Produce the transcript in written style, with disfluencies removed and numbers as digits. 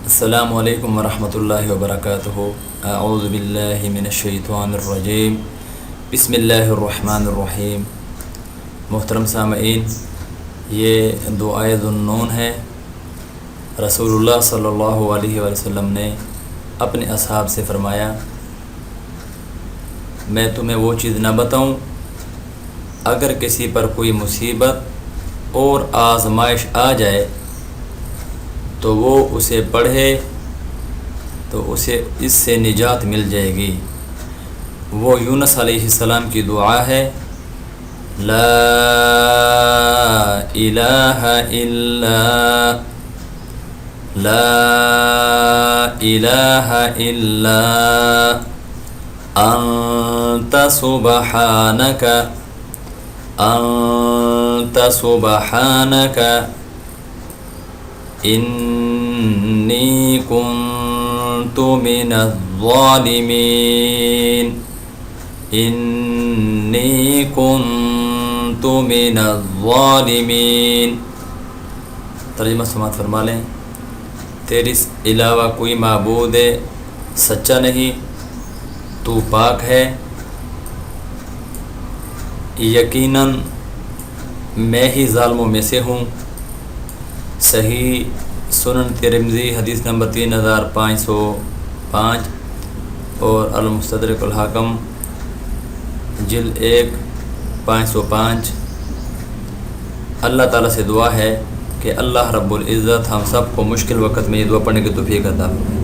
السلام علیکم ورحمۃ اللہ وبرکاتہ۔ اعوذ باللہ من الشیطان الرجیم، بسم اللہ الرحمن الرحیم۔ محترم سامعین، یہ دعائے ذوالنون ہے۔ رسول اللہ صلی اللہ علیہ وسلم نے اپنے اصحاب سے فرمایا، میں تمہیں وہ چیز نہ بتاؤں اگر کسی پر کوئی مصیبت اور آزمائش آ جائے تو وہ اسے پڑھے تو اسے اس سے نجات مل جائے گی۔ وہ یونس علیہ السلام کی دعا ہے، لا الہ الا انت سبحانک انی کنت من الظالمین۔ ترجمہ سماعت فرما لیں، تیرے علاوہ کوئی معبود سچا نہیں، تو پاک ہے، یقیناً میں ہی ظالموں میں سے ہوں۔ صحیح سنن ترمذی حدیث نمبر 3505 اور المستدرک الحاکم جلد 1 505۔ اللہ تعالیٰ سے دعا ہے کہ اللہ رب العزت ہم سب کو مشکل وقت میں یہ دعا پڑھنے کی توفیق عطا فرمائے۔